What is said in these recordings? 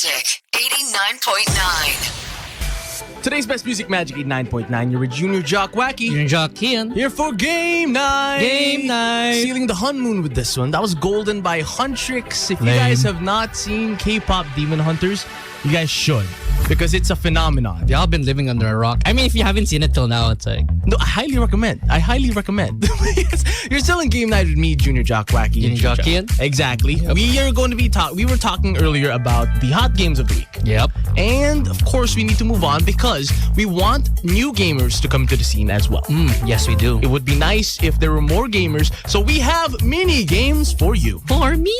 Magic 89.9. Today's Best Music Magic 89.9. You're with Junior Jock, Joaqui. Junior Jock, Kian. Here for Game Night. Game Night. Sealing the Hun Moon with this one. That was Golden by Huntrix. If you Lame. guys have not seen K-pop Demon Hunters, you guys should. Because it's a phenomenon. Y'all been living under a rock. I mean, if you haven't seen it till now, it's like... No, I highly recommend. You're still in Game Night with me, Junior Jock, Joaqui. Junior Jock, Kian. Exactly. Yep. We are going to be we were talking earlier about the hot games of the week. Yep. And of course, we need to move on because we want new gamers to come to the scene as well. Yes, we do. It would be nice if there were more gamers. So we have mini games for you. For me?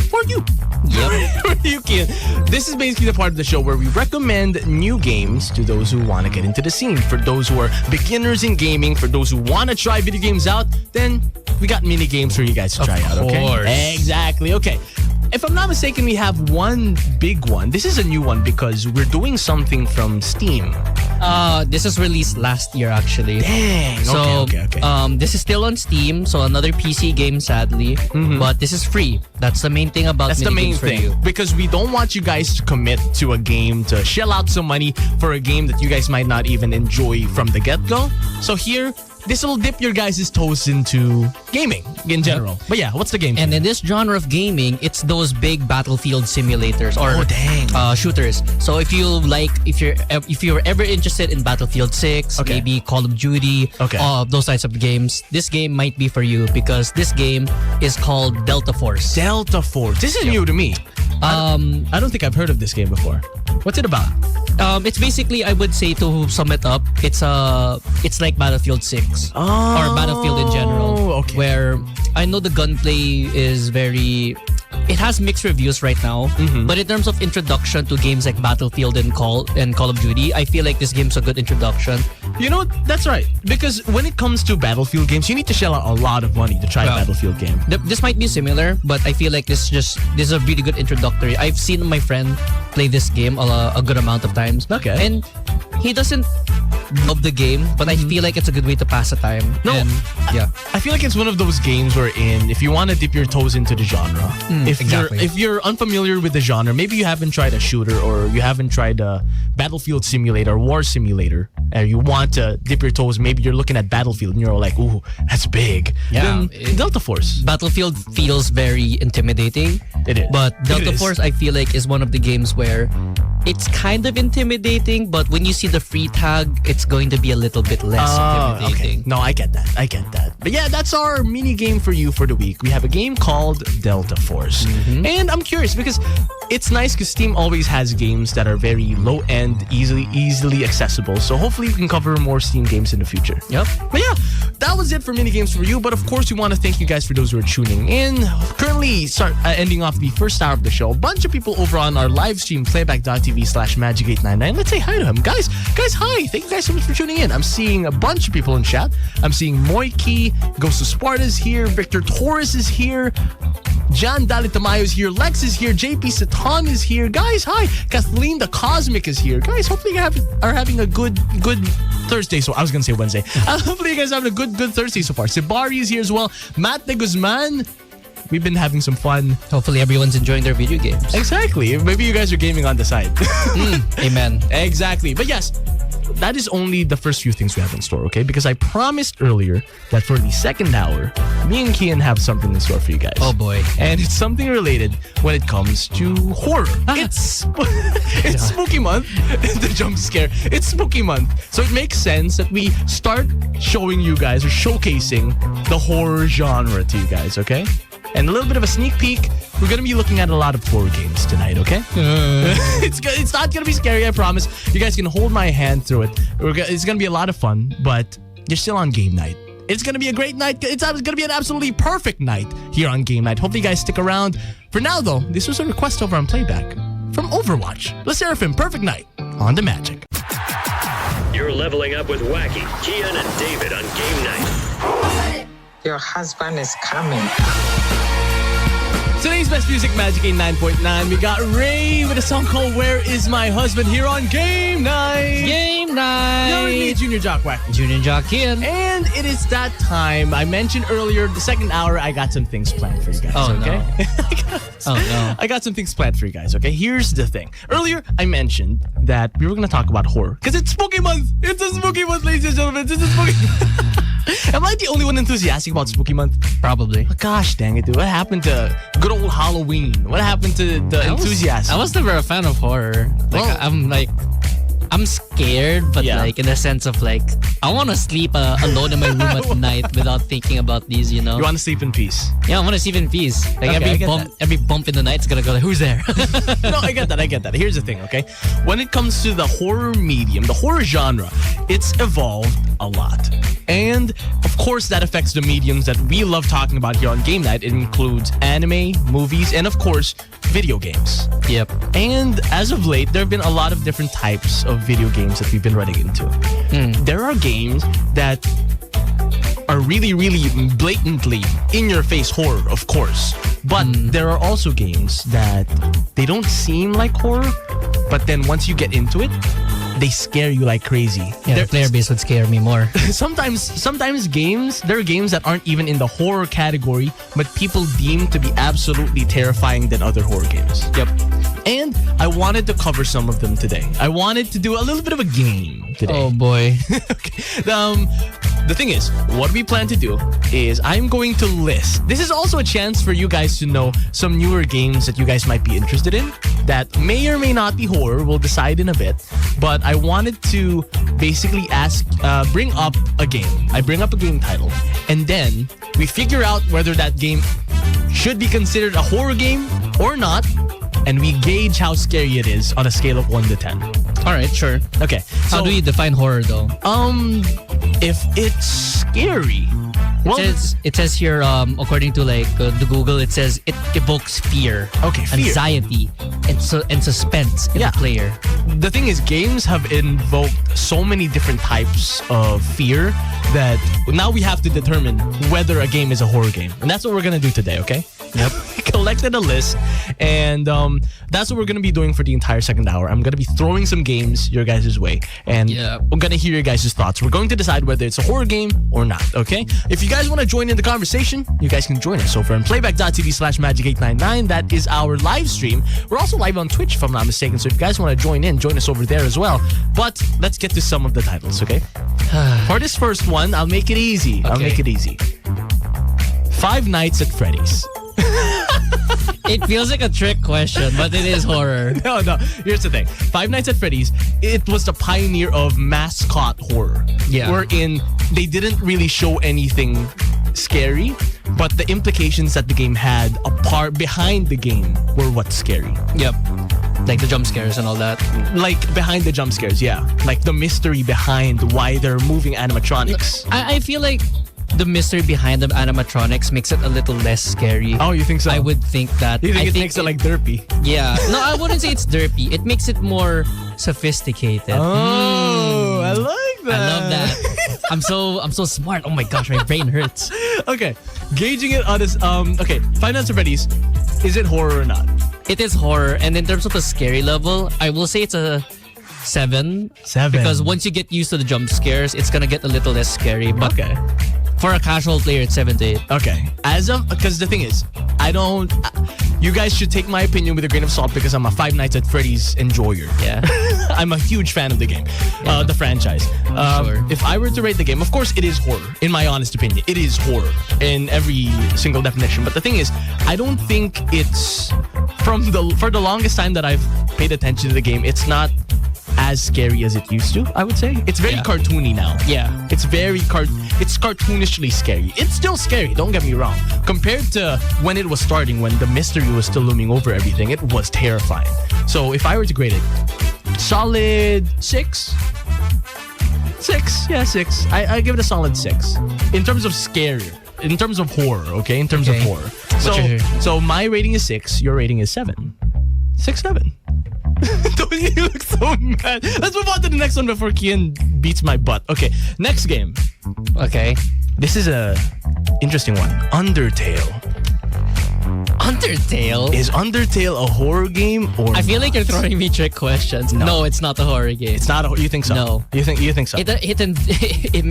For you. Yep. For you, Kian. This is basically the part of the show where we recommend new games to those who want to get into the scene. For those who are beginners in gaming, for those who want to try video games out, then we got mini games for you guys to try out, okay? course. Exactly. Okay. If I'm not mistaken, we have one big one. This is a new one because we're doing something from Steam. This was released last year, actually. Dang. So, Okay. this is still on Steam, so another PC game, sadly. But this is free. That's the main thing about That's the main minigames for thing. you. Because we don't want you guys to commit to a game, to shell out some money for a game that you guys might not even enjoy from the get-go. So here, this will dip your guys' toes into gaming in general. But yeah, what's the game? And in this genre of gaming, it's those big battlefield simulators or shooters. So if you're ever interested in Battlefield 6, Okay. maybe Call of Duty, Okay. those types of games, this game might be for you because this game is called Delta Force. Delta Force. This is new to me. I don't think I've heard of this game before. What's it about? It's basically, I would say, to sum it up, it's like Battlefield 6 or Battlefield in general. Okay. Where I know the gunplay is it has mixed reviews right now, but in terms of introduction to games like Battlefield and Call of Duty, I feel like this game's a good introduction. You know, that's right. Because when it comes to Battlefield games, you need to shell out a lot of money to try a Battlefield game. This might be similar, but I feel like this is a really good introductory. I've seen my friend play this game a good amount of times. Okay. And he doesn't love the game, but I feel like it's a good way to pass the time. No, And, yeah. I feel like it's one of those games wherein if you want to dip your toes into the genre, exactly. if you're unfamiliar with the genre, maybe you haven't tried a shooter or you haven't tried a Battlefield simulator or war simulator, and you want to dip your toes, maybe you're looking at Battlefield and you're like, ooh, that's big. Yeah. Then Delta Force. Battlefield feels very intimidating. It is. But Delta It is. Force, I feel like, is one of the games where it's kind of intimidating, but when you see the free tag, it's going to be a little bit less intimidating. Okay. No, I get that. But yeah, that's our mini game for you for the week. We have a game called Delta Force. And I'm curious because it's nice because Steam always has games that are very low end, easily accessible. So hopefully we can cover more Steam games in the future. Yep. But yeah, that was it for mini games for you. But of course, we want to thank you guys for those who are tuning in. Currently, ending off the first hour of the show. A bunch of people over on our live stream, playback.tv/magic899. Let's say hi to him. Guys, hi. Thank you guys so much for tuning in. I'm seeing a bunch of people in chat. I'm seeing Moiki, Ghost of Sparta's here, Victor Torres is here, John Dalitamayo is here, Lex is here, JP Satan is here. Guys, hi. Kathleen the Cosmic is here. Guys, hopefully you are having a good Thursday. So I was going to say Wednesday. Hopefully you guys are having a good Thursday so far. Sibari is here as well. Matt de Guzman. We've been having some fun. Hopefully everyone's enjoying their video games. Exactly. Maybe you guys are gaming on the side. Amen. Exactly. But yes, that is only the first few things we have in store, okay? Because I promised earlier that for the second hour, me and Kian have something in store for you guys. Oh boy. And it's something related when it comes to horror. It's spooky month. The jump scare. It's spooky month. So it makes sense that we start showing you guys or showcasing the horror genre to you guys, okay? And a little bit of a sneak peek, we're going to be looking at a lot of horror games tonight, okay? It's not going to be scary, I promise. You guys can hold my hand through it. It's going to be a lot of fun, but you're still on game night. It's going to be a great night. It's going to be an absolutely perfect night here on game night. Hopefully you guys stick around. For now, though, this was a request over on Playback from Overwatch. Let's hear it from Perfect Night on the Magic. You're leveling up with Joaqui, Kian, and David on game night. Your husband is coming. Today's best music, Magic 89.9. We got Ray with a song called Where Is My Husband here on Game Night. Game night. You're with me, Junior Jock, Joaqui. Junior Jock, Kian. And it is that time. I mentioned earlier, the second hour, I got some things planned for you guys. Oh, okay? no. I got some things planned for you guys, okay? Here's the thing. Earlier, I mentioned that we were going to talk about horror. Because it's Spooky Month. It's a Spooky Month, ladies and gentlemen. It's a Spooky Am I the only one enthusiastic about Spooky Month? Probably. Oh, gosh dang it, dude. What happened to good old Halloween? What happened to the enthusiasm? I was never a fan of horror. I'm scared, but Yeah. like in the sense of like I want to sleep alone in my room at night without thinking about these. You You want to sleep in peace? Yeah, I want to sleep in peace. Like Okay, I get every bump in the night's gonna go like, who's there? No, I get that. Here's the thing, okay? When it comes to the horror medium, the horror genre, it's evolved a lot. And of course, that affects the mediums that we love talking about here on Game Night. It includes anime, movies, and of course, video games. Yep. And as of late, there have been a lot of different types of video games that we've been running into. There are games that are really, really blatantly in-your-face horror, of course. But there are also games that they don't seem like horror, but then once you get into it, they scare you like crazy. Yeah, the player base would scare me more. Sometimes games, there are games that aren't even in the horror category, but people deem to be absolutely terrifying than other horror games. Yep. And I wanted to cover some of them today. I wanted to do a little bit of a game today. Oh boy. Okay. The thing is, what we plan to do is I'm going to list. This is also a chance for you guys to know some newer games that you guys might be interested in that may or may not be horror. We'll decide in a bit. But I wanted to basically bring up a game. I bring up a game title. And then we figure out whether that game should be considered a horror game or not. And we gauge how scary it is on a scale of 1 to 10. All right, sure. Okay. How do we define horror though? If it's scary, well, It says here, according to like the Google, it says it evokes fear, Okay, fear. anxiety, and suspense in Yeah. the player. the thing is, games have invoked so many different types of fear that now we have to determine whether a game is a horror game. And that's what we're going to do today, okay? Yep. Collected a list, and that's what we're going to be doing for the entire second hour. I'm going to be throwing some games your guys' way, and Yeah. we're going to hear your guys' thoughts. We're going to decide whether it's a horror game or not, okay? If you guys want to join in the conversation, you guys can join us over on playback.tv/magic899. That is our live stream. We're also live on Twitch, if I'm not mistaken, so if you guys want to join in, join us over there as well. But let's get to some of the titles, okay? For this first one, I'll make it easy. I'll Okay. make it easy. Five Nights at Freddy's. It feels like a trick question, but it is horror. No. Here's the thing. Five Nights at Freddy's, it was the pioneer of mascot horror. Yeah. Wherein they didn't really show anything scary, but the implications that the game had behind the game were what's scary. Yep. Like the jump scares and all that. Like behind the jump scares, yeah. Like the mystery behind why they're moving animatronics. I feel like the mystery behind the animatronics makes it a little less scary. Oh, you think so? I would think that. You think I it makes it like derpy? Yeah. No, I wouldn't say it's derpy. It makes it more sophisticated. Oh, I like that. I love that. I'm so smart. Oh my gosh, my brain hurts. Okay, gauging it on this. Okay, Five Nights at Freddy's. Is it horror or not? It is horror, and in terms of the scary level, I will say it's a 7. 7. Because once you get used to the jump scares, it's gonna get a little less scary. But Okay. for a casual player, it's 7 to 8. Okay. Because the thing is, you guys should take my opinion with a grain of salt because I'm a Five Nights at Freddy's enjoyer. Yeah. I'm a huge fan of the game, Yeah. the franchise. Sure. If I were to rate the game, of course it is horror. In my honest opinion, it is horror in every single definition. But the thing is, I don't think it's for the longest time that I've paid attention to the game, it's not as scary as it used to, I would say. It's very Yeah. cartoony now. Yeah. It's very it's cartoonishly scary. It's still scary, don't get me wrong. Compared to when it was starting, when the mystery was still looming over everything, it was terrifying. So if I were to grade it, solid 6. 6, yeah, 6. I give it a solid 6. In terms of scary, in terms of horror, okay? In terms of Okay. horror. What's So my rating is 6, your rating is 7. 6, 7. Don't you look so mad? Let's move on to the next one before Kian beats my butt. Okay, next game. Okay. This is a interesting one. Undertale. Undertale? Is Undertale a horror game or I feel like you're throwing me trick questions. No, it's not a horror game. It's not a, you think so? No. You think so? It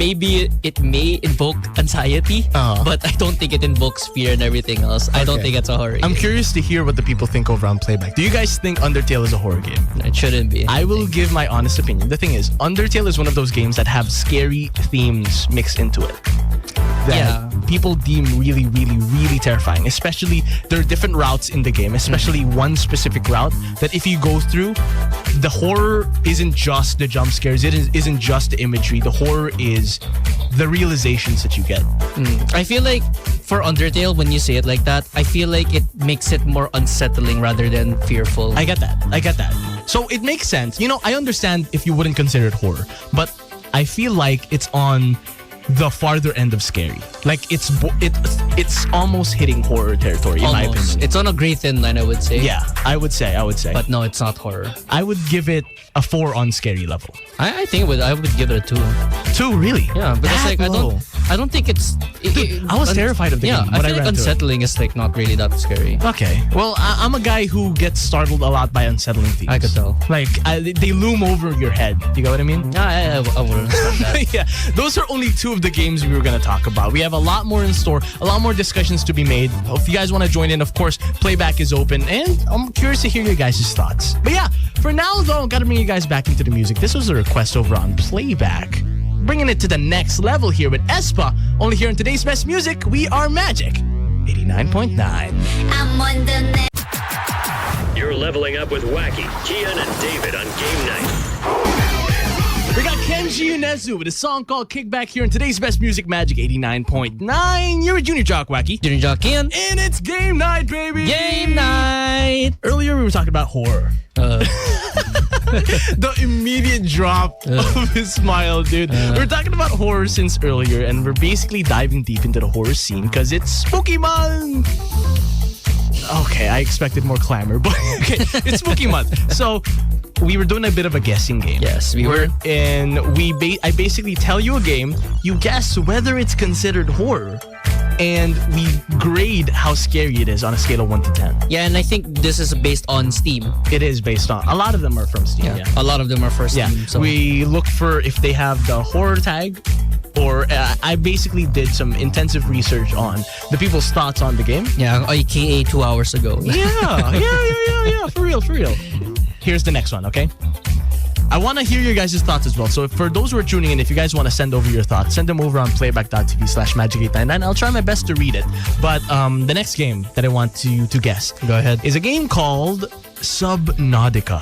may invoke anxiety, but I don't think it invokes fear and everything else. I don't Okay. think it's a horror I'm game. curious to hear what the people think over on Playback. Do you guys think Undertale is a horror game? It shouldn't be. I will give my honest opinion. The thing is, Undertale is one of those games that have scary themes mixed into it. That people deem really, really, really terrifying. Especially, there are different routes in the game, especially one specific route that if you go through, the horror isn't just the jump scares, isn't just the imagery. The horror is the realizations that you get. I feel like for Undertale, when you say it like that, I feel like it makes it more unsettling rather than fearful. I get that. So it makes sense. You know, I understand if you wouldn't consider it horror, but I feel like it's on the farther end of scary. Like it's almost hitting horror territory in my opinion. It's on a gray thin line, I would say. Yeah, I would say. But no, it's not horror. I would give it a 4 on scary level. I think I would give it a 2. 2, really? Yeah, because That like low. I don't think it's. I was terrified of the game I when feel I like ran through it. unsettling is like not really that scary. Okay. Well, I'm a guy who gets startled a lot by unsettling themes. I could tell. Like, they loom over your head. You get what I mean? I wouldn't say that. Yeah. Those are only 2 of the games we were going to talk about. We have a lot more in store, a lot more discussions to be made. If you guys want to join in, of course, Playback is open. And I'm curious to hear your guys' thoughts. But yeah, for now, though, I've got to bring you guys back into the music. This was a request over on Playback. Bringing it to the next level here with Espa. Only here in today's best music, we are Magic 89.9. I'm on the net. You're leveling up with Wacky, Kian, and David on game night. We got Kenji Unezu with a song called Kickback here in today's best music, Magic 89.9. You're a Junior Jock, Wacky. Junior Jock, Kian. And it's game night, baby! Game night. Earlier we were talking about horror. The immediate drop of his smile, dude. We're talking about horror since earlier, and we're basically diving deep into the horror scene because it's Spooky Month. Okay, I expected more clamor, but okay, it's Spooky Month. So we were doing a bit of a guessing game. Yes, we were. And I basically tell you a game, you guess whether it's considered horror, and we grade how scary it is on a scale of 1 to 10. Yeah, and I think this is based on Steam. It is based on, a lot of them are from Steam. Yeah. A lot of them are for Steam. Yeah, So. we look for if they have the horror tag, or I basically did some intensive research on the people's thoughts on the game. Yeah, aka 2 hours ago. Yeah, for real. Here's the next one, okay? I want to hear your guys' thoughts as well. So for those who are tuning in, if you guys want to send over your thoughts, send them over on playback.tv/magic899. I'll try my best to read it. But the next game that I want to guess Go ahead. is a game called Subnautica.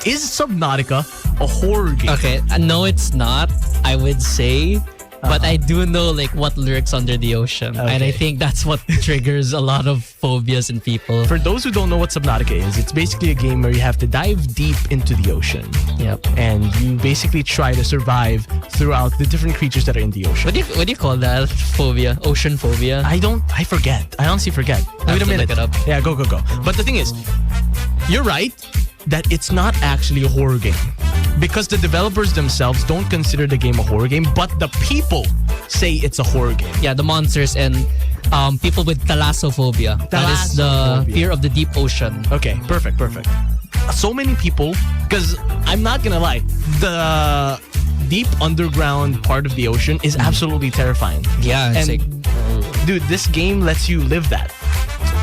Is Subnautica a horror game? Okay, no, it's not. I would say, but I do know like what lurks under the ocean, and I Okay. think that's what triggers a lot of phobias in people. For those who don't know what Subnautica is, it's basically a game where you have to dive deep into the ocean. Yep. And you basically try to survive throughout the different creatures that are in the ocean. What do you call that phobia? Ocean phobia? I forget. I honestly forget. Wait a to minute. look it up. Yeah, go. But the thing is, you're right that it's not actually a horror game. Because the developers themselves don't consider the game a horror game, but the people say it's a horror game. Yeah, the monsters and people with thalassophobia. That is the Thalassophobia. fear of the deep ocean. Okay, perfect. So many people, because I'm not gonna lie, the deep underground part of the ocean is absolutely terrifying. Yeah, it's And like, dude, this game lets you live that.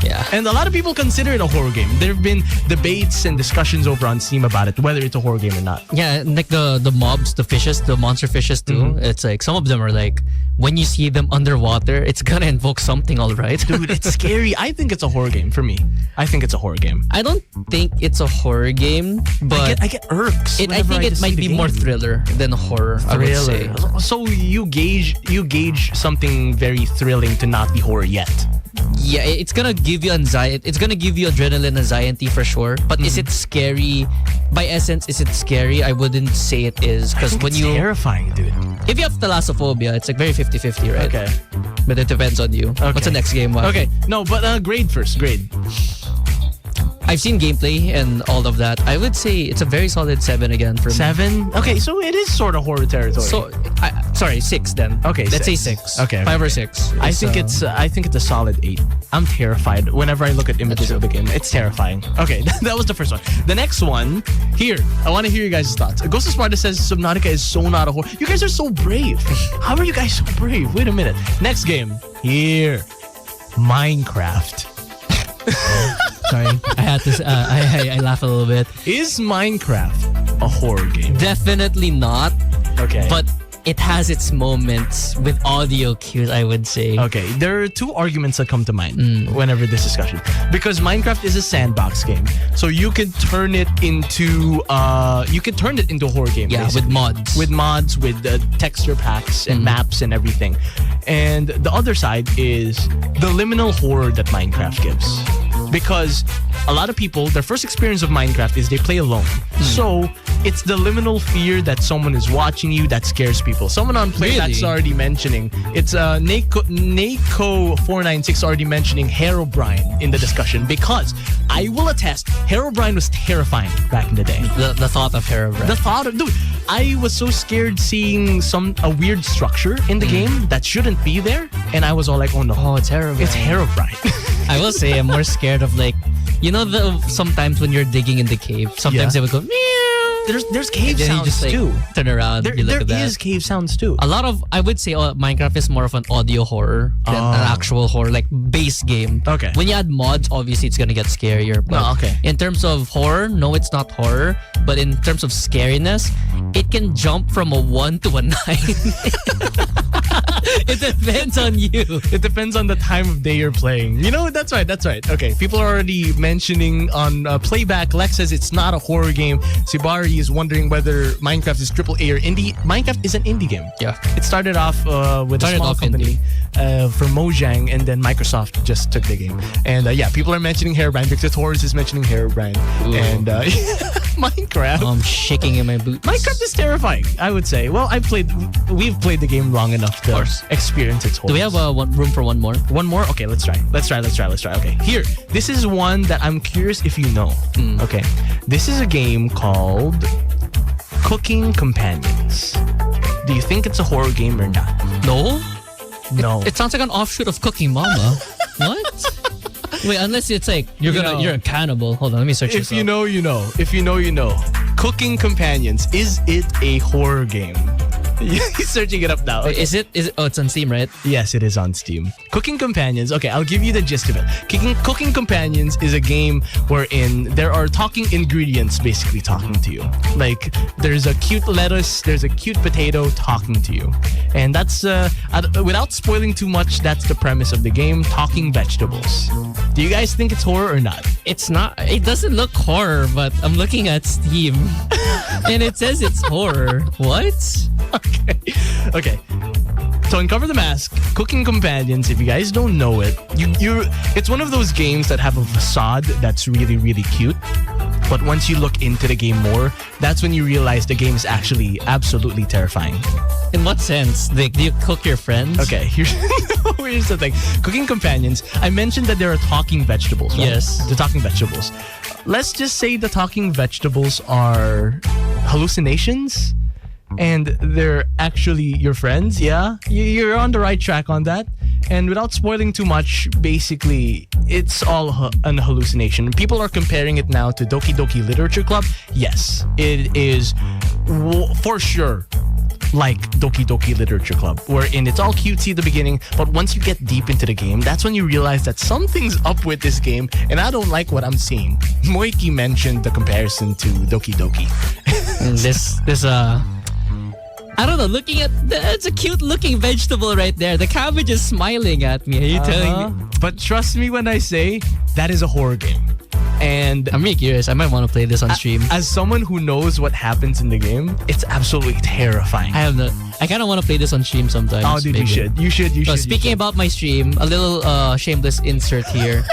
yeah. And a lot of people consider it a horror game. There have been debates and discussions over on Steam about it, whether it's a horror game or not. Yeah, like the mobs, the fishes, the monster fishes too. It's like some of them are like, when you see them underwater, it's gonna invoke something, all right? Dude, it's scary. I think it's a horror game for me. I think it's a horror game. I don't think it's a horror game, but I get irks. I whenever think it just might see be the more game. thriller than horror. I would say. So you gauge something very thrilling to not be horror yet. Yeah, it's gonna give you anxiety. It's gonna give you adrenaline anxiety for sure. But is it scary? By essence, is it scary? I wouldn't say it is, because when it's you, terrifying, dude. if you have thalassophobia, it's like very 50-50, right? Okay. But it depends on you. What's the next game? Wak? Okay. No, but grade first. Grade. I've seen gameplay and all of that. I would say it's a very solid 7 again for me. 7. Okay, so it is sort of horror territory. So Sorry, 6 then. Okay, let's say six. 6. Okay, 5 or okay. 6. I think it's a solid 8. I'm terrified whenever I look at images of the game. It's terrifying. Okay, that was the first one. The next one, here, I want to hear you guys' thoughts. Ghost of Sparta says Subnautica is so not a horror. You guys are so brave. How are you guys so brave? Wait a minute. Next game, here, Minecraft. Sorry, I had to. I laugh a little bit. Is Minecraft a horror game? Definitely not. Okay. But it has its moments with audio cues, I would say. Okay, there are two arguments that come to mind whenever this discussion. Because Minecraft is a sandbox game, so you can turn it into a horror game. Yeah, basically. with mods. with texture packs and maps and everything. And the other side is the liminal horror that Minecraft gives. Because a lot of people, their first experience of Minecraft is they play alone. So it's the liminal fear that someone is watching you that scares people. Someone on Play that's already mentioning. It's Nako496 already mentioning Herobrine in the discussion, because I will attest, Herobrine was terrifying back in the day. The thought of Herobrine. The thought of, dude, I was so scared seeing a weird structure in the game that shouldn't be there, and I was all like, oh no. Oh, it's Herobrine. It's Herobrine. I will say I'm more scared of, like, you know, sometimes when you're digging in the cave, sometimes they would go meow. There's cave Then you sounds just, like, too. turn around. There you look at that. is cave sounds too. A lot of, I would say, Minecraft is more of an audio horror than an actual horror, like base game. Okay. When you add mods, obviously it's gonna get scarier. But okay. In terms of horror, no, it's not horror. But in terms of scariness, it can jump from a 1 to a 9. It depends on you. It depends on the time of day you're playing. You know, that's right. Okay, people are already mentioning on playback. Lex says it's not a horror game. Sibari is wondering whether Minecraft is AAA or indie. Minecraft is an indie game. Yeah. It started off with a small company from Mojang, and then Microsoft just took the game. And yeah, people are mentioning Herobrine. Victor Torres is mentioning Herobrine. Ooh. And Minecraft. I'm shaking in my boots. Minecraft is terrifying, I would say. Well, we've played the game long enough to experience its horrors. Do we have room for one more? One more? Okay, let's try. Okay, here. This is one that I'm curious if you know. Okay. This is a game called Cooking Companions. Do you think it's a horror game or not? No. No. It sounds like an offshoot of Cooking Mama. What? Wait, unless it's like you're a cannibal. Hold on, let me search this If you up. know, you know. If you know, you know. Cooking Companions. Is it a horror game? He's searching it up now. Wait, is it? Oh, it's on Steam, right? Yes, it is on Steam. Cooking Companions. Okay, I'll give you the gist of it. Cooking Companions is a game wherein there are talking ingredients basically talking to you. Like, there's a cute lettuce, there's a cute potato talking to you. And that's, without spoiling too much, that's the premise of the game, talking vegetables. Do you guys think it's horror or not? It's not. It doesn't look horror, but I'm looking at Steam, and it says it's horror. What? Okay. So Uncover the Mask, Cooking Companions, if you guys don't know it, it's one of those games that have a facade that's really, really cute. But once you look into the game more, that's when you realize the game is actually absolutely terrifying. In what sense? Do you cook your friends? Okay, here's the thing. Cooking Companions, I mentioned that there are talking vegetables, right? Yes. The talking vegetables. Let's just say the talking vegetables are hallucinations and they're actually your friends, yeah? You're on the right track on that. And without spoiling too much, basically, it's all an hallucination. People are comparing it now to Doki Doki Literature Club. Yes, it is for sure like Doki Doki Literature Club, wherein it's all cutesy at the beginning, but once you get deep into the game, that's when you realize that something's up with this game, and I don't like what I'm seeing. Joaqui mentioned the comparison to Doki Doki. I don't know, looking at that's a cute looking vegetable right there. The cabbage is smiling at me. Are you telling me? But trust me when I say that is a horror game. And I'm really curious. I might want to play this on stream. As someone who knows what happens in the game, it's absolutely terrifying. I kind of want to play this on stream sometimes. Oh, dude, maybe. you should. Speaking about my stream, a little shameless insert here.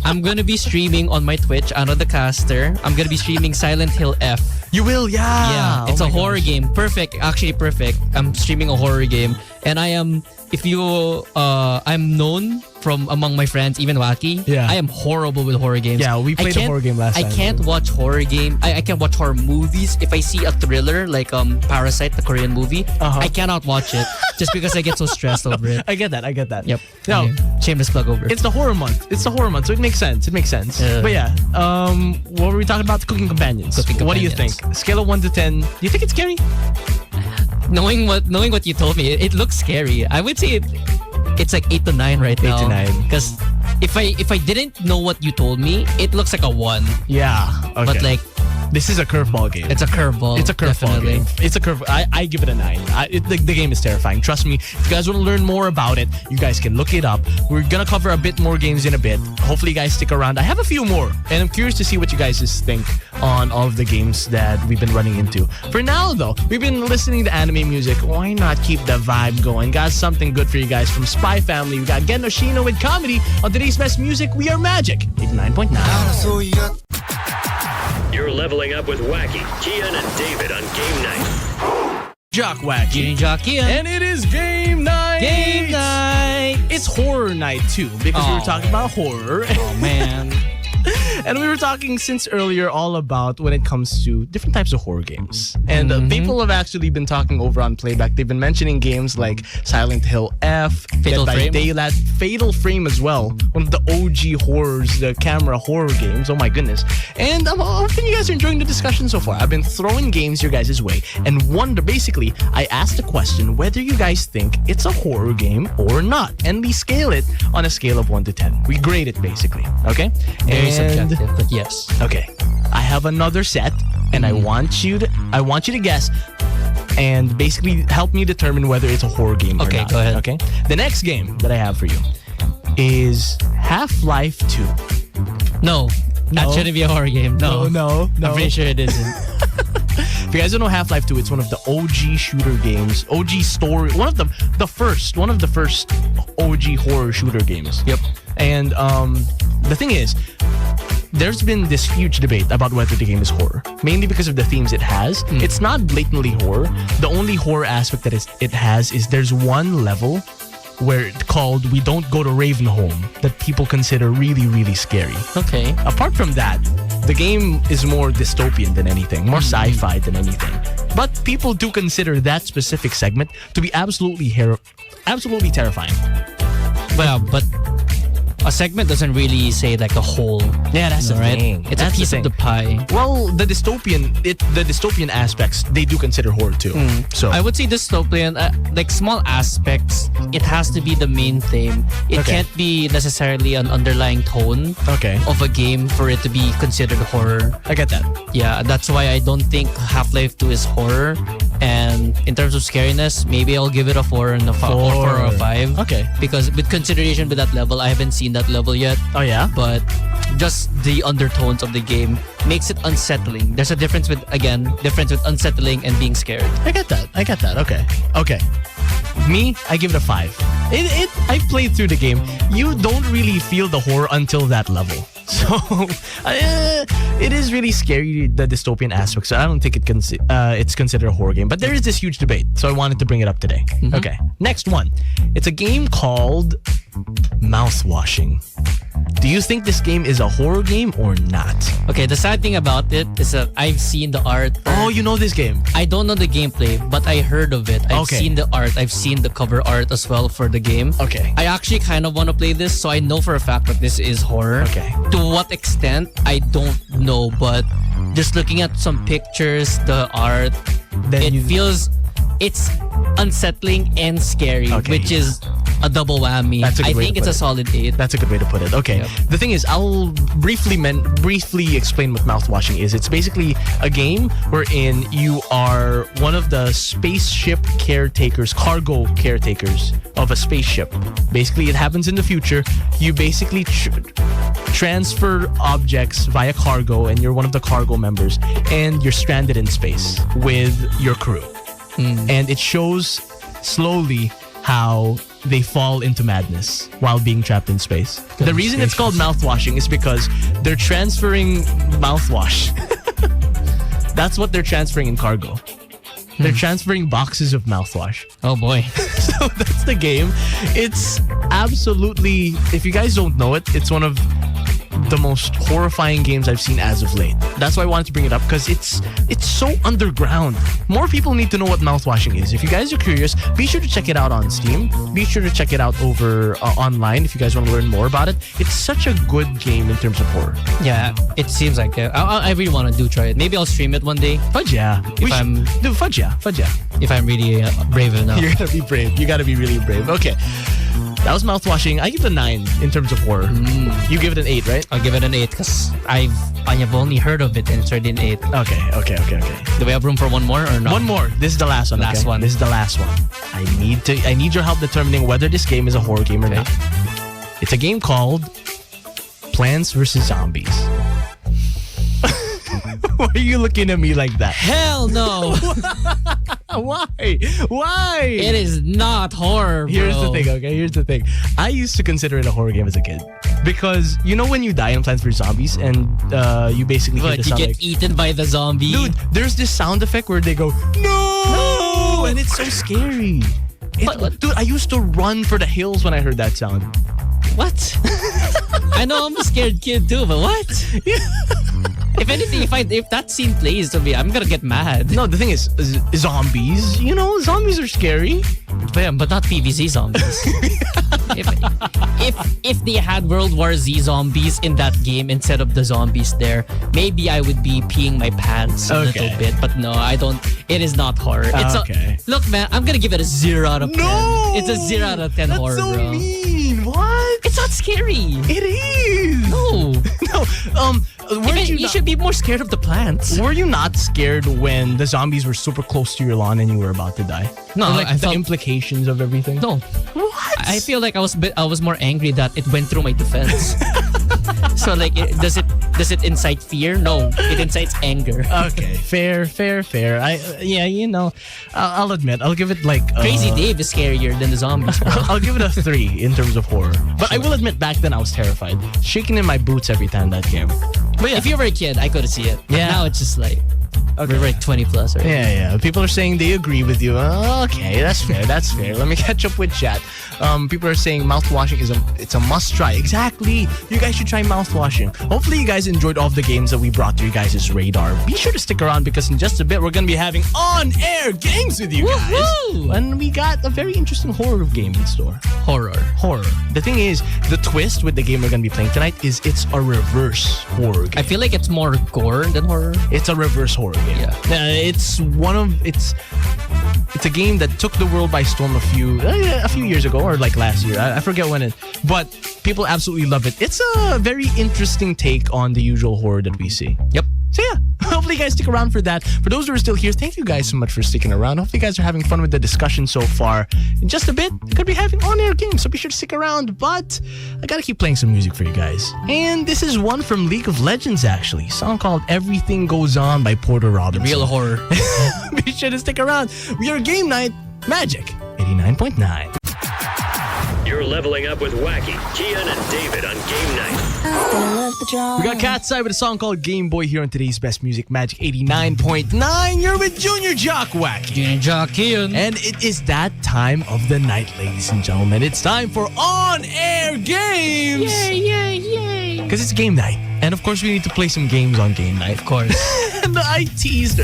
I'm gonna be streaming on my Twitch, Ano the Caster. I'm gonna be streaming Silent Hill F. You will, yeah. Yeah, it's a horror game. Perfect, actually perfect. I'm streaming a horror game, and I am. I'm known from among my friends, even Joaqui, Yeah. I am horrible with horror games. Yeah, we played a horror game last time. I can't watch horror game. I can't watch horror movies. If I see a thriller like Parasite, the Korean movie, I cannot watch it just because I get so stressed over it. I get that. Yep. No, Okay. Shameless plug over. it's the horror month. So it makes sense. But yeah, what were we talking about? The cooking companions. Cooking What do you companions. think? Scale of 1 to 10. Do you think it's scary? knowing what you told me, it looks scary. I would say it's like 8 to 9 right now. 8 to 9. Because if I didn't know what you told me, it looks like a 1. Yeah. Okay. But like this is a curveball game. it's a curveball. It's a curveball definitely. game. It's a curve. I give it a 9. The game is terrifying. Trust me. If you guys want to learn more about it, you guys can look it up. We're gonna cover a bit more games in a bit. Hopefully, you guys stick around. I have a few more, and I'm curious to see what you guys just think on all of the games that we've been running into. For now, though, we've been listening to anime music. Why not keep the vibe going? Got something good for you guys from Spy Family. We got Gen no Shino with comedy. On today's best music, we are Magic 89.9. You're leveling up with Wacky, Kian, and David on game night. Joaqui. Junior Jock, Kian. And it is game night. Game night. It's horror night too, because we were Oh. talking about horror. Oh man. And we were talking since earlier all about when it comes to different types of horror games. And people have actually been talking over on Playback. They've been mentioning games like Silent Hill F, Fatal Dead by Frame. Daylight, Fatal Frame as well. One of the OG horrors, the camera horror games. Oh my goodness. And I'm hoping you guys are enjoying the discussion so far. I've been throwing games your guys' way and basically, I asked the question whether you guys think it's a horror game or not. And we scale it on a scale of 1 to 10. We grade it basically. Okay? Very And- subjective, but yes. Okay, I have another set, and I want you to guess, and basically help me determine whether it's a horror game or Okay, not. go ahead. Okay, the next game that I have for you is Half-Life 2. No. That shouldn't be a horror game. No. no. I'm pretty sure it isn't. If you guys don't know Half-Life 2, it's one of the OG shooter games, OG story, one of the first OG horror shooter games. Yep. And the thing is, there's been this huge debate about whether the game is horror, mainly because of the themes it has. It's not blatantly horror. The only horror aspect that it has is there's one level where it's called We Don't Go to Ravenholm that people consider really, really scary. Okay. Apart from that, the game is more dystopian than anything, more sci-fi than anything. But people do consider that specific segment to be absolutely terrifying. Well, but a segment doesn't really say like a whole. Yeah, that's the right? thing. It's That's a piece the of the thing. pie. Well, the dystopian aspects, they do consider horror too. So I would say dystopian, like small aspects, it has to be the main theme. It Okay. can't be necessarily an underlying tone okay, of a game for it to be considered horror. I get that. Yeah, that's why I don't think Half-Life 2 is horror. And in terms of scariness, maybe I'll give it a 4 and a 5 or 4 or a 5. Okay. Because with consideration with that level, I haven't seen that level yet. Oh yeah. But just the undertones of the game makes it unsettling. There's a difference with unsettling and being scared. I get that. Okay. Me, I give it a 5. I played through the game. You don't really feel the horror until that level. So it is really scary, the dystopian aspect. So I don't think it's considered a horror game. But there is this huge debate. So I wanted to bring it up today. Okay. Next one. It's a game called Mouthwashing. Do you think this game is a horror game or not? Okay, the sad thing about it is that I've seen the art. Oh, you know this game. I don't know the gameplay, but I heard of it. I've Okay. seen the art. I've seen the cover art as well for the game. Okay. I actually kind of want to play this, so I know for a fact that this is horror. Okay. To what extent, I don't know, but just looking at some pictures, the art, Then it's unsettling and scary, Okay. which is a double whammy. That's a good I way think to it's put a it. solid 8. That's a good way to put it. Okay. Yep. The thing is, I'll briefly explain what mouthwashing is. It's basically a game wherein you are one of the spaceship caretakers, cargo caretakers of a spaceship. Basically, it happens in the future. You basically transfer objects via cargo, and you're one of the cargo members, and you're stranded in space with your crew. And it shows slowly how they fall into madness while being trapped in space. The reason it's called mouthwashing is because they're transferring mouthwash. That's what they're transferring in cargo. They're transferring boxes of mouthwash. Oh boy. So that's the game. It's absolutely, if you guys don't know it, it's one of the most horrifying games I've seen as of late. That's why I wanted to bring it up, because it's so underground. More people need to know what mouthwashing is. If you guys are curious, be sure to check it out on Steam. Be sure to check it out over online if you guys want to learn more about it. It's such a good game in terms of horror. Yeah, it seems like it. I really want to try it. Maybe I'll stream it one day Fudge, yeah. Fudge, yeah. if I'm really brave enough. You gotta be brave. You gotta be really brave. Okay. That was mouthwashing. I give it a 9 in terms of horror. You give it an 8, right? I'll give it an 8 because I have only heard of it and it's already an 8. Okay. Do we have room for one more or not? One more. This is the last one. Last one. This is the last one. I need your help determining whether this game is a horror game or not. It's a game called Plants vs. Zombies. Why are you looking at me like that? Hell no! Why? It is not horror, bro. Here's the thing, okay? Here's the thing. I used to consider it a horror game as a kid. Because, you know when you die in Plants vs. Zombies and you basically hear But the you sound get like... eaten by the zombie. Dude, there's this sound effect where they go, no! And it's so scary. Dude, I used to run for the hills when I heard that sound. What? I know I'm a scared kid too, but what? If anything, if that scene plays to me, I'm gonna get mad. No, the thing is, zombies, zombies are scary. But not PVZ zombies. if they had World War Z zombies in that game instead of the zombies there, maybe I would be peeing my pants a little bit. But no, I don't. It is not horror. Look, man, I'm gonna give it a 0 out of 10. No! It's a 0 out of 10 That's horror, so bro. mean. What? It's not scary. It is. No. You should be more scared of the plants. Were you not scared when the zombies were super close to your lawn and you were about to die? No, Or the implications of everything? No. What? I feel like I was more angry that it went through my defense. So like, does it incite fear? No, it incites anger. Okay, fair. I'll admit, I'll give it like Crazy Dave is scarier than the zombies, bro. I'll give it a 3 in terms of horror. But I will admit, back then I was terrified, shaking in my boots every time that game. But yeah, if you were a kid, I could see it. Yeah. Now it's just like, we're like 20 plus, right? Yeah. People are saying they agree with you. Okay, that's fair. Let me catch up with chat. People are saying mouthwashing it's a must try. Exactly. You guys should try mouthwashing. Hopefully you guys enjoyed all of the games that we brought to you guys' radar. Be sure to stick around because in just a bit we're going to be having on-air games with you guys. Woohoo! And we got a very interesting horror game in store. Horror. The thing is, the twist with the game we're going to be playing tonight is it's a reverse horror game. I feel like it's more gore than horror. It's a reverse horror game. Yeah. It's a game that took the world by storm a few years ago or like last year. I forget when but people absolutely love it. It's a very interesting take on the usual horror that we see. Yep. So yeah, hopefully you guys stick around for that. For those who are still here, thank you guys so much for sticking around. Hopefully you guys are having fun with the discussion so far. In just a bit, we're going to be having on-air games, so be sure to stick around. But I got to keep playing some music for you guys. And this is one from League of Legends, actually. A song called Everything Goes On by Porter Robinson. Real horror. Be sure to stick around. We are Game Night Magic 89.9. You're leveling up with Wacky, Kian, and David on Game Night. We got Cat's Side with a song called Game Boy here on today's Best Music Magic 89.9. You're with Junior Jock, Wacky. Junior Jock, Kian. And it is that time of the night, ladies and gentlemen. It's time for on-air games. Yay. Because it's game night. And of course, we need to play some games on game night. Of course. And I teased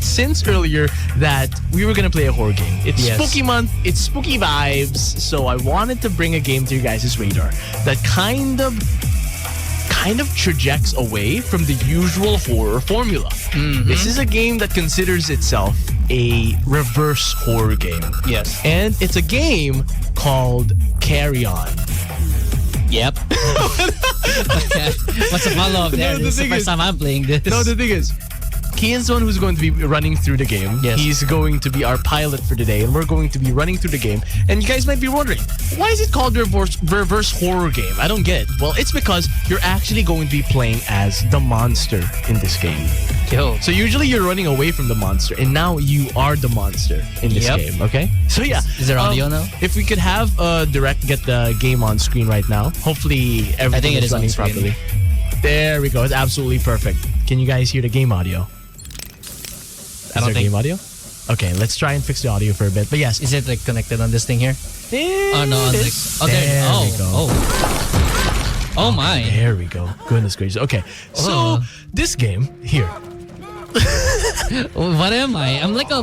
since earlier that we were going to play a horror game. It's spooky month. It's spooky vibes. So I wanted to bring a game to you guys' radar that kind of trajects away from the usual horror formula. Mm-hmm. This is a game that considers itself a reverse horror game. Yes. And it's a game called Carry On. Yep. What's the follow-up there? This is the first time I'm playing this. No, the thing is, Kian's the one who's going to be running through the game. Yes. He's going to be our pilot for today, and we're going to be running through the game. And you guys might be wondering, why is it called reverse horror game? I don't get it. Well, it's because you're actually going to be playing as the monster in this game. Yo. So usually you're running away from the monster, and now you are the monster in this game, okay? So yeah. Is there audio now? If we could have Direct get the game on screen right now, hopefully everything is running properly. There we go. It's absolutely perfect. Can you guys hear the game audio? Is there game audio? Okay, let's try and fix the audio for a bit. But yes. Is it like connected on this thing here? Oh no, It like, is. oh there, There we go. Oh my. There we go. Goodness gracious. Okay, so this game here. What am I? I'm like a.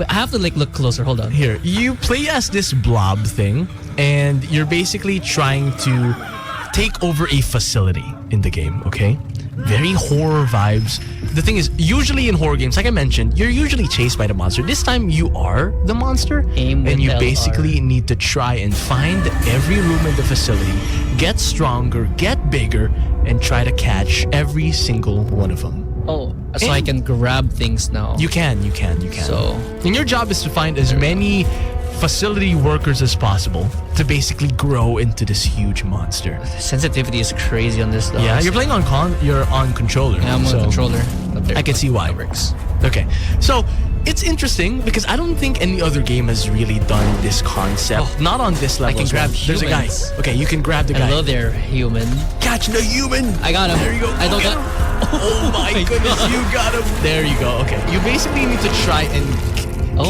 I have to like look closer. Hold on. Here, you play as this blob thing, and you're basically trying to take over a facility in the game, okay? Very horror vibes. The thing is, usually in horror games, like I mentioned, you're usually chased by the monster. This time, you are the monster, Aim with and you LR. basically need to try and find every room in the facility, get stronger, get bigger, and try to catch every single one of them. Oh, so I can grab things now. You can. So And your job is to find as many facility workers as possible to basically grow into this huge monster. sensitivity is crazy on this though. Yeah, you're playing on you're on controller. Yeah, I'm on so controller. Up there. I can see why. That works. Okay, so it's interesting because I don't think any other game has really done this concept. Not on this level. can as well. grab There's a guy. humans. Okay, you can grab the guy. Hello there, human. Catch the human. I got him. There you go. I don't Get got. him. Oh my goodness, you got him. There you go. Okay, you basically need to try and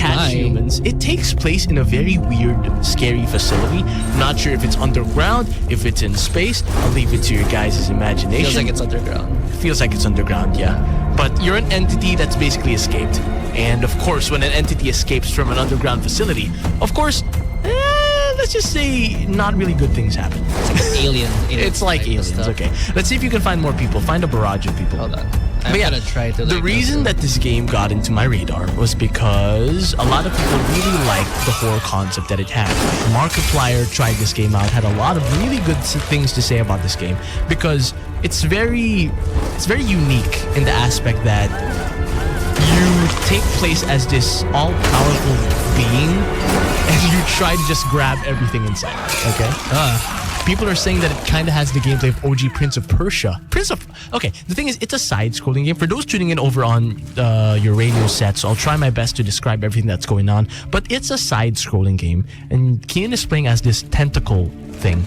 catch my. humans. It takes place in a very weird, scary facility. Not sure if it's underground, if it's in space. I'll leave it to your guys' imagination. Feels like it's underground. Feels like it's underground, yeah. But you're an entity that's basically escaped. And of course, when an entity escapes from an underground facility, of course, let's just say not really good things happen. Alien. It's like type of aliens, stuff. okay. Let's see if you can find more people. Find a barrage of people. Hold on. I'm But yeah, gonna try to. the Like, reason that this game got into my radar was because a lot of people really liked the horror concept that it had. Markiplier tried this game out, had a lot of really good things to say about this game because it's very unique in the aspect that you take place as this all-powerful being and you try to just grab everything inside, okay? People are saying that it kind of has the gameplay of OG Prince of Persia. Okay, the thing is, it's a side-scrolling game. For those tuning in over on your radio sets, I'll try my best to describe everything that's going on. But it's a side-scrolling game, and Kian is playing as this tentacle thing.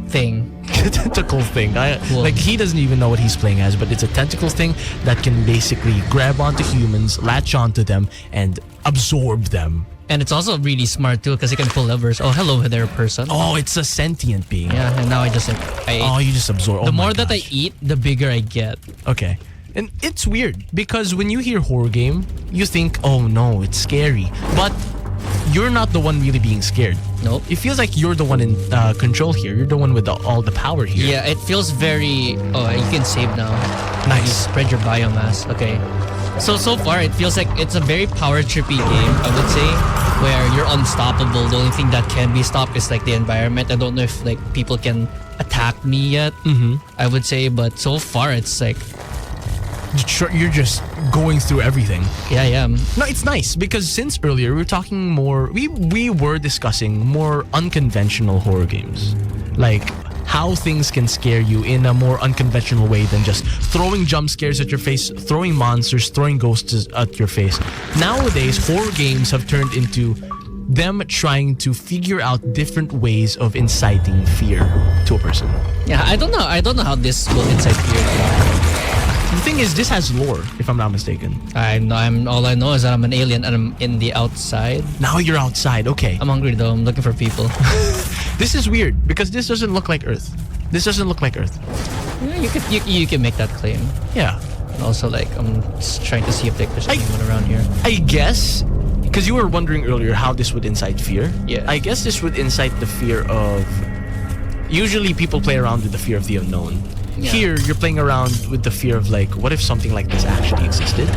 Tentacle thing. Cool. Like, he doesn't even know what he's playing as, but it's a tentacle thing that can basically grab onto humans, latch onto them, and absorb them. And it's also really smart too because you can pull levers. Oh, hello there, person. Oh, it's a sentient being. Yeah, and now I just like Oh, you just absorb. the Oh my more that I gosh. eat, the bigger I get. Okay. And it's weird because when you hear horror game, you think, oh no, it's scary. But you're not the one really being scared. Nope. It feels like you're the one in control here. You're the one with all the power here. Yeah, it feels very. Oh, you can save now. Nice. You spread your biomass. Okay. So far, it feels like it's a very power trippy game, I would say, where you're unstoppable. The only thing that can be stopped is like the environment. I don't know if like people can attack me yet. I would say, but so far it's like, You're just going through everything. yeah, I am. No, it's nice because since earlier we were talking more, we were discussing more unconventional horror games. Like how things can scare you in a more unconventional way than just throwing jump scares at your face, throwing monsters, throwing ghosts at your face. Nowadays, horror games have turned into them trying to figure out different ways of inciting fear to a person. Yeah, I don't know how this will incite fear. The thing is, this has lore, if I'm not mistaken. All I know is that I'm an alien and I'm in the outside. Now you're outside, okay. I'm hungry though. I'm looking for people. This is weird because this doesn't look like Earth. This doesn't look like Earth. Yeah, you can make that claim. Yeah. And also, like, I'm just trying to see if like, there's anyone around here. I guess, because you were wondering earlier how this would incite fear. Yeah. I guess this would incite the fear of... Usually people play around with the fear of the unknown. Yeah. Here, you're playing around with the fear of like, what if something like this actually existed?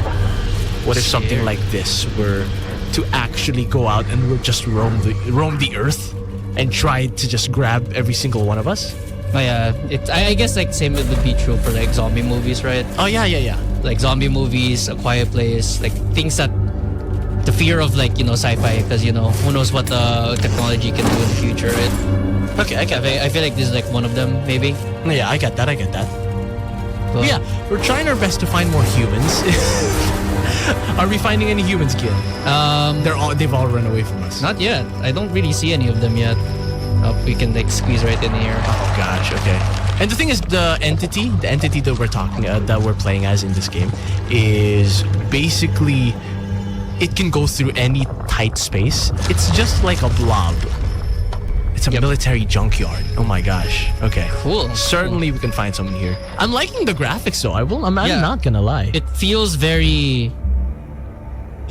What if something Scary. like this were to actually go out and we're just roam the earth and try to just grab every single one of us? Oh yeah, I guess like same it would be true for like zombie movies, right? Oh yeah. Like zombie movies, A Quiet Place, like things that the fear of like, you know, sci-fi, because you know who knows what the technology can do in the future, right? Okay, I get I feel like this is like one of them, maybe. Yeah, I get that. But Yeah, we're trying our best to find more humans. Are we finding any humans, Kian? They've all run away from us. not yet. I don't really see any of them yet. Oh, we can like squeeze right in here. Oh gosh, okay. And the thing is, the entity that we're talking, that we're playing as in this game, is basically it can go through any tight space. It's just like a blob. It's a military junkyard. Oh my gosh. Okay. Cool. Certainly we can find someone here. I'm liking the graphics though. I'm not gonna lie. It feels very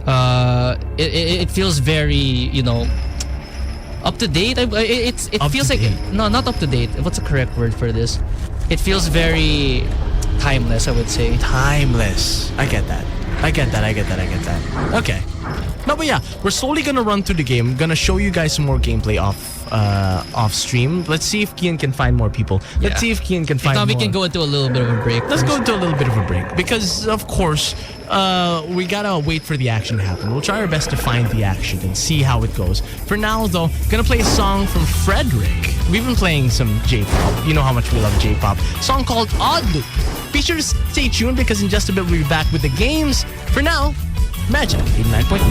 it feels very, you know, up to date. It feels like no, not up to date. What's the correct word for this? It feels very timeless, I would say. Timeless. I get that. Okay. No, but yeah, we're slowly gonna run through the game. Gonna show you guys some more gameplay off stream. Let's see if Kian can find more people. Let's see if Kian can find now more. we can go into a little bit of a break. Let's go into a little bit of a break because, of course, we gotta wait for the action to happen. We'll try our best to find the action and see how it goes. For now, though, gonna play a song from Frederick. We've been playing some J-pop. You know how much we love J-pop. Song called Odd Loop. Be sure to stay tuned because in just a bit we'll be back with the games. For now, Magic 89.9.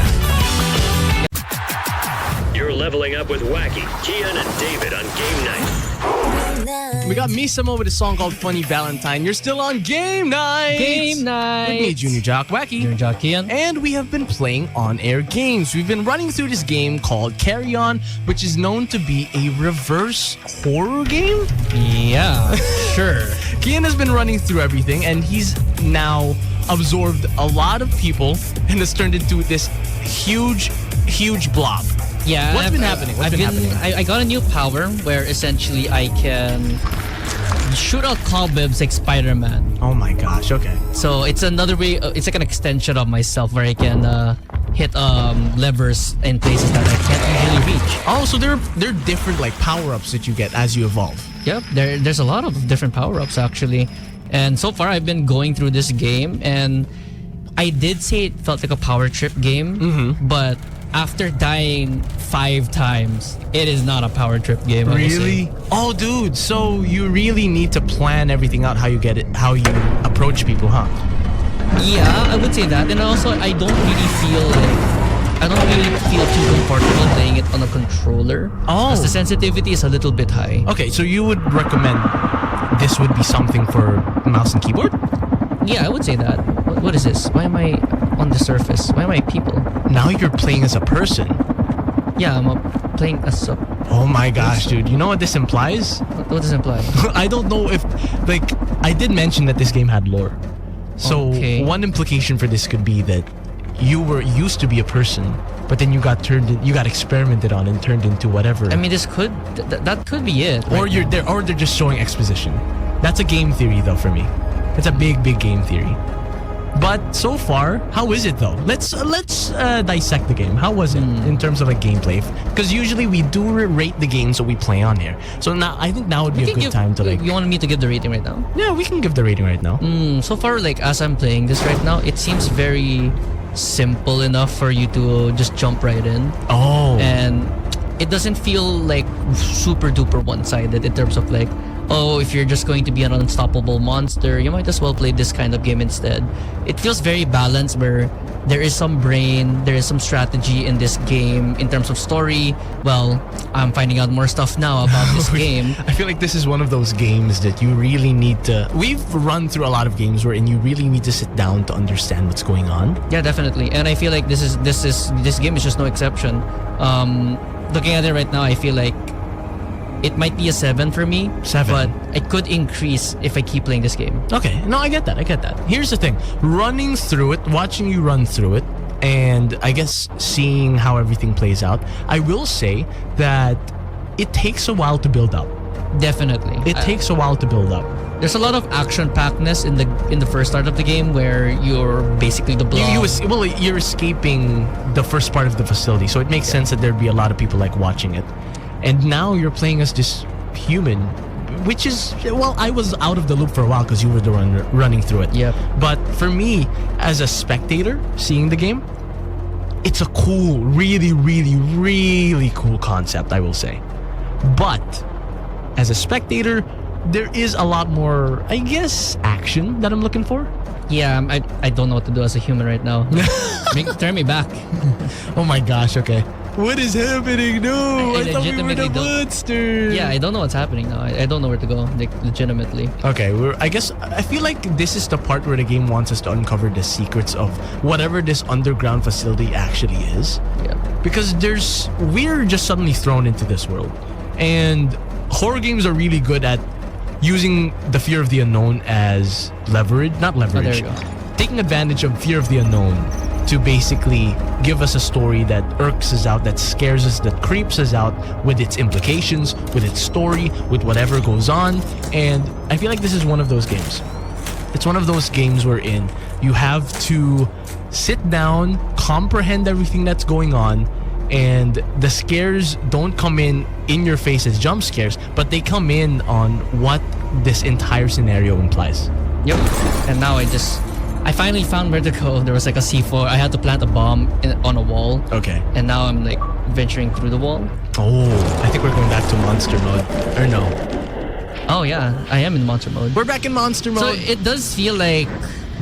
You're leveling up with Wacky, Kian, and David on game night. We got Misamo with a song called Funny Valentine. You're still on Game Night! Game Night! With me, Junior Jock, Joaqui. Junior Jock, Kian. And we have been playing on-air games. We've been running through this game called Carry On, which is known to be a reverse horror game? Yeah, sure. Kian has been running through everything, and he's now absorbed a lot of people and has turned into this huge blob. Yeah. What's been happening? I got a new power where essentially I can shoot out cobwebs like Spider-Man. Oh my gosh, okay. So it's another way, it's like an extension of myself where I can hit levers in places that I can't usually reach. Oh, so there are different like power-ups that you get as you evolve. Yep, there's a lot of different power-ups actually. And so far I've been going through this game and I did say it felt like a power trip game, but after dying 5 times, it is not a power trip game. Really? Oh, dude. So you really need to plan everything out, how you get it, how you approach people, huh? Yeah, I would say that. And also, I don't really feel too comfortable playing it on a controller. Oh. Because the sensitivity is a little bit high. Okay, so you would recommend this would be something for mouse and keyboard? Yeah, I would say that. What is this? Why am I on the surface? Why am I people? Now you're playing as a person. Yeah, I'm playing as a... Oh my gosh, dude. You know what this implies? What does it imply? I don't know if... Like, I did mention that this game had lore. So one implication for this could be that you were used to be a person, but then you got experimented on and turned into whatever. I mean, this could... that could be it. Or they're just showing exposition. That's a game theory, though, for me. It's a big game theory. But so far, how is it though? Let's dissect the game. How was it in terms of like gameplay? Because usually we do rate the games that we play on here. So now I think now would be a good time to like. You want me to give the rating right now? Yeah, we can give the rating right now. So far, like as I'm playing this right now, it seems very simple enough for you to just jump right in. Oh. And it doesn't feel like super duper one-sided in terms of like, oh, if you're just going to be an unstoppable monster, you might as well play this kind of game instead. It feels very balanced where there is some brain, there is some strategy in this game in terms of story. Well, I'm finding out more stuff now about this game. I feel like this is one of those games that you really need to... We've run through a lot of games wherein you really need to sit down to understand what's going on. Yeah, definitely. And I feel like this game is just no exception. Looking at it right now, I feel like it might be a 7 for me. 7. But it could increase if I keep playing this game. Okay. No, I get that. Here's the thing. Running through it, watching you run through it, and I guess seeing how everything plays out, I will say that it takes a while to build up. Definitely. It takes a while to build up. There's a lot of action-packedness in the first start of the game where you're basically the blob. You're escaping the first part of the facility, so it makes sense that there'd be a lot of people like watching it. And now you're playing as this human, which is, well, I was out of the loop for a while because you were the one running through it. Yep. But for me, as a spectator seeing the game, it's a cool, really cool concept, I will say. But as a spectator, there is a lot more, I guess, action that I'm looking for. Yeah, I don't know what to do as a human right now. Turn me back. Oh my gosh, okay. What is happening? No, I thought we were the legitimately don't- monster. Yeah, I don't know what's happening now. I don't know where to go, like, legitimately. Okay, I guess I feel like this is the part where the game wants us to uncover the secrets of whatever this underground facility actually is. Yeah. Because we're just suddenly thrown into this world. And horror games are really good at using the fear of the unknown as leverage. Not leverage. Oh, there you go. Taking advantage of fear of the unknown to basically give us a story that irks us out, that scares us, that creeps us out with its implications, with its story, with whatever goes on. And I feel like this is one of those games. It's one of those games wherein you have to sit down, comprehend everything that's going on, and the scares don't come in your face as jump scares, but they come in on what this entire scenario implies. Yep. And now I finally found where to go. There was like a C4. I had to plant a bomb on a wall. Okay. And now I'm like venturing through the wall. Oh, I think we're going back to monster mode. Or no. Oh yeah, I am in monster mode. We're back in monster mode. So it does feel like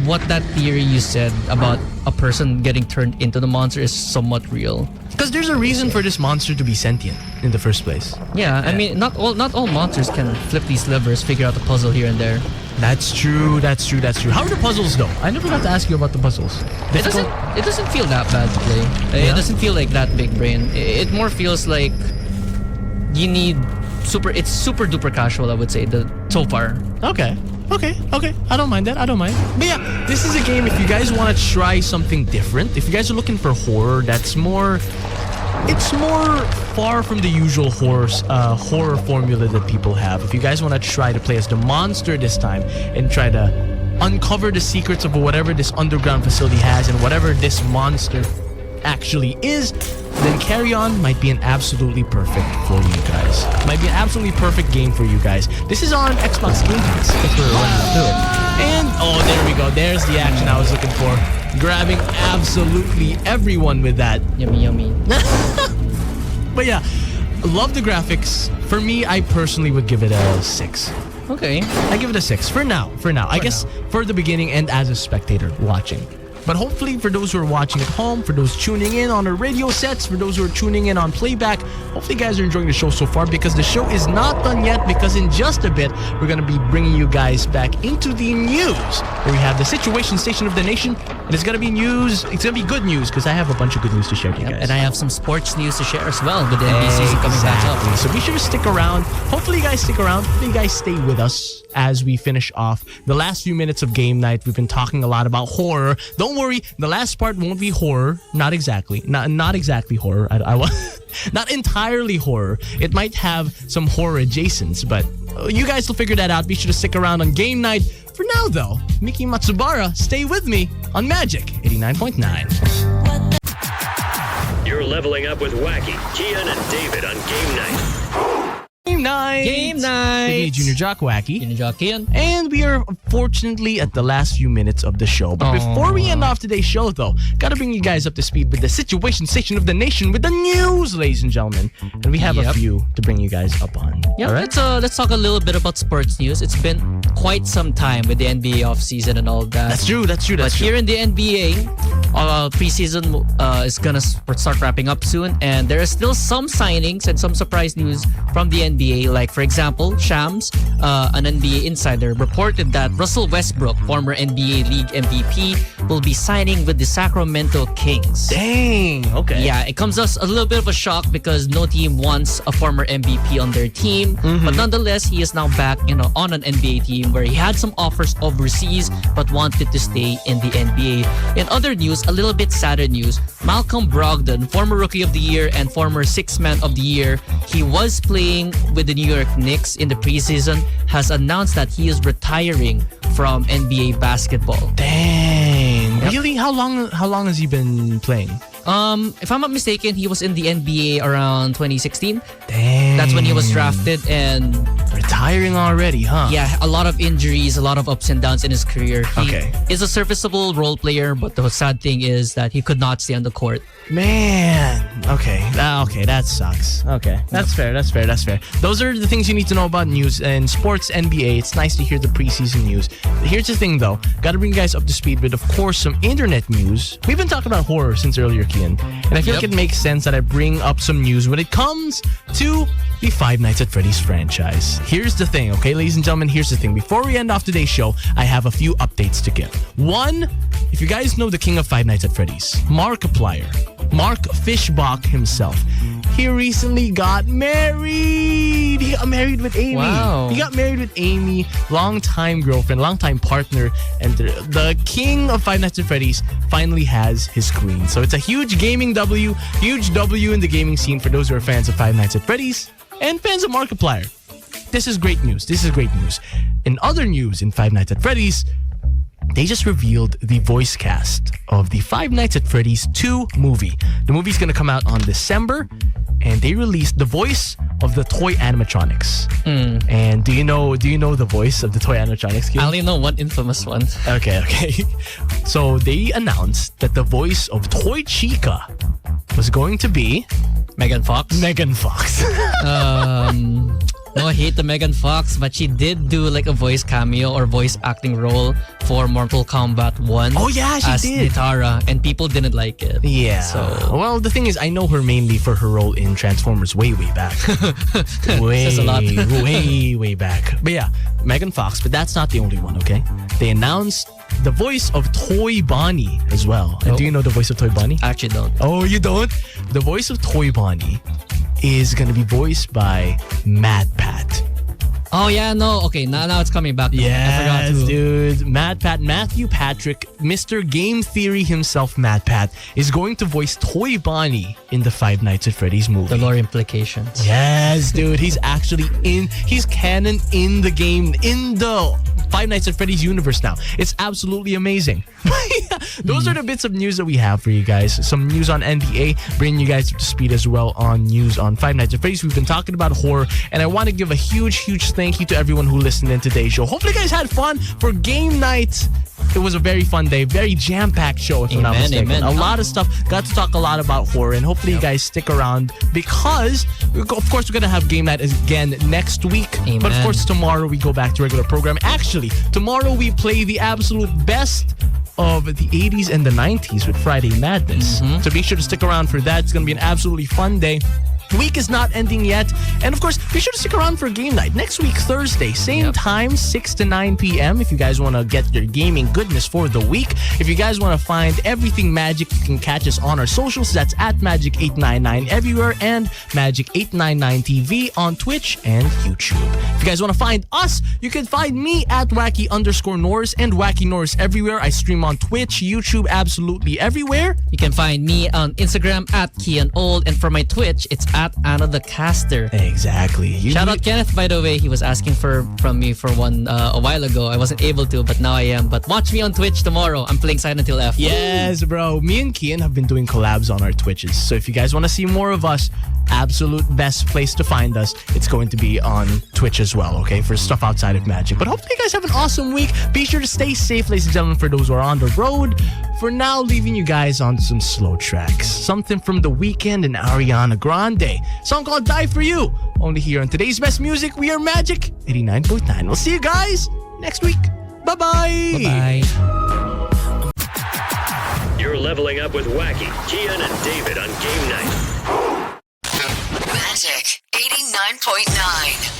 what that theory you said about a person getting turned into the monster is somewhat real. Because there's a reason for this monster to be sentient in the first place. Yeah, I mean, not all monsters can flip these levers, figure out the puzzle here and there. That's true. How are the puzzles though? I never got to ask you about the puzzles. It doesn't feel that bad to play. Yeah? It doesn't feel like that big brain. It more feels like you need it's super duper casual, I would say, so far. Okay. I don't mind that. But yeah, this is a game if you guys want to try something different. If you guys are looking for horror that's more... It's more far from the usual horror formula that people have. If you guys want to try to play as the monster this time and try to uncover the secrets of whatever this underground facility has and whatever this monster actually is, then Carry On might be an absolutely perfect for you guys. Might be an absolutely perfect game for you guys. This is on Xbox Game Pass. I think we're running through it. And, oh, there we go. There's the action I was looking for. Grabbing absolutely everyone with that. Yummy. But yeah, love the graphics. For me, I personally would give it a 6. Okay. I give it a 6 for now. I guess for the beginning and as a spectator watching. But hopefully for those who are watching at home, for those tuning in on our radio sets, for those who are tuning in on playback, hopefully you guys are enjoying the show so far, because the show is not done yet, because in just a bit, we're going to be bringing you guys back into the news, where we have the situation station of the nation, and it's going to be news. It's going to be good news, because I have a bunch of good news to share with you guys. And I have some sports news to share as well with the NBA season coming back up. So be sure to stick around. Hopefully you guys stick around. Hopefully you guys stay with us as we finish off the last few minutes of game night. We've been talking a lot about horror. Don't worry, the last part won't be horror. Not exactly. Not exactly horror. I want not entirely horror. It might have some horror adjacents, but you guys will figure that out. Be sure to stick around on game night. For now, though, Miki Matsubara, stay with me on Magic 89.9. You're leveling up with Wacky, Kian, and David on Game Night. Game night. With me, Junior Jock, Wacky. Junior Jock, Kian. And we are fortunately at the last few minutes of the show. But before we end off today's show, though, gotta bring you guys up to speed with the situation station of the nation with the news, ladies and gentlemen. And we have a few to bring you guys up on. Yeah, all right? let's talk a little bit about sports news. It's been quite some time with the NBA offseason and all that. That's true. But here in the NBA, preseason is gonna start wrapping up soon, and there are still some signings and some surprise news from the NBA. Like, for example, Shams, an NBA insider, reported that Russell Westbrook, former NBA League MVP, will be signing with the Sacramento Kings. Dang. Okay. Yeah, it comes as a little bit of a shock because no team wants a former MVP on their team. But nonetheless, he is now back on an NBA team where he had some offers overseas but wanted to stay in the NBA. In other news, a little bit sadder news, Malcolm Brogdon, former Rookie of the Year and former Sixth Man of the Year, he was playing with the New York Knicks in the preseason, has announced that he is retiring from NBA basketball. Dang. Yep. Really? How long has he been playing? If I'm not mistaken, he was in the NBA around 2016. Dang. That's when he was drafted, and retiring already, huh? Yeah, a lot of injuries, a lot of ups and downs in his career. He Okay. is a serviceable role player, but the sad thing is that he could not stay on the court. Man. Okay. Okay, that sucks. Okay. That's fair. Those are the things you need to know about news and sports NBA. It's nice to hear the preseason news. Here's the thing, though. Got to bring you guys up to speed with, of course, some internet news. We've been talking about horror since earlier, Kian. And I feel like it makes sense that I bring up some news when it comes to the Five Nights at Freddy's franchise. Here's the thing, okay, ladies and gentlemen, here's the thing. Before we end off today's show, I have a few updates to give. One, if you guys know the king of Five Nights at Freddy's, Markiplier, Mark Fishbach himself, he recently got married. He got married with Amy. Wow. He got married with Amy, longtime girlfriend, longtime partner, and the king of Five Nights at Freddy's finally has his queen. So it's a huge gaming W, huge W in the gaming scene for those who are fans of Five Nights at Freddy's and fans of Markiplier. This is great news. This is great news. In other news in Five Nights at Freddy's, they just revealed the voice cast of the Five Nights at Freddy's 2 movie. The movie's going to come out on December, and they released the voice of the toy animatronics. And do you know the voice of the toy animatronics, Kian? I only know one infamous one. Okay. So they announced that the voice of Toy Chica was going to be Megan Fox. Megan Fox. No, I hate the Megan Fox, but she did do like a voice cameo or voice acting role for Mortal Kombat 1. Oh yeah, she as did. Nitara, and people didn't like it. Yeah. So, well, the thing is, I know her mainly for her role in Transformers way back. Says a lot. way back. But yeah, Megan Fox, but that's not the only one, okay? They announced the voice of Toy Bonnie as well. And do you know the voice of Toy Bonnie? I actually don't. Oh, you don't? The voice of Toy Bonnie is going to be voiced by Mad Pat. Oh yeah, no. Okay, now it's coming back. I forgot to. Dude. Mad Pat, Matthew Patrick, Mr. Game Theory himself, Mad Pat, is going to voice Toy Bonnie in the Five Nights at Freddy's movie. The lore implications. Yes, dude. He's canon in the game, in the Five Nights at Freddy's universe now. It's absolutely amazing. Those are the bits of news that we have for you guys. Some news on NBA, bringing you guys up to speed as well on news on Five Nights at Freddy's. We've been talking about horror, and I want to give a huge thank you to everyone who listened in today's show. Hopefully you guys had fun for game night. It was a very fun day, very jam-packed show, if I'm not mistaken. Amen. A lot of stuff. Got to talk a lot about horror, and hopefully you guys stick around because, of course, we're going to have game night again next week. Amen. But, of course, tomorrow we go back to regular programming. Actually, tomorrow we play the absolute best of the 80s and the 90s with Friday Madness. So be sure to stick around for that. It's going to be an absolutely fun day. The week is not ending yet. And of course, be sure to stick around for game night. Next week, Thursday, same time, 6 to 9 p.m. If you guys want to get your gaming goodness for the week. If you guys want to find everything Magic, you can catch us on our socials. That's at Magic899 everywhere and Magic899TV on Twitch and YouTube. If you guys want to find us, you can find me at Wacky_Norris and Wacky Norris everywhere. I stream on Twitch, YouTube, absolutely everywhere. You can find me on Instagram at Kian Old, and for my Twitch, it's at Anna the Caster. Exactly. Shout out Kenneth, by the way. He was asking from me for one a while ago. I wasn't able to, but now I am. But watch me on Twitch tomorrow. I'm playing Silent Hill F. Yes, bro. Me and Kian have been doing collabs on our Twitches. So if you guys want to see more of us, absolute best place to find us, it's going to be on Twitch as well, okay? For stuff outside of Magic. But hopefully you guys have an awesome week. Be sure to stay safe, ladies and gentlemen, for those who are on the road. For now, leaving you guys on some slow tracks. Something from The Weeknd and Ariana Grande. Song called Die For You. Only here on today's best music. We are Magic 89.9. We'll see you guys next week. Bye-bye. Bye-bye. You're leveling up with Wacky, Kian, and David on game night. Magic 89.9.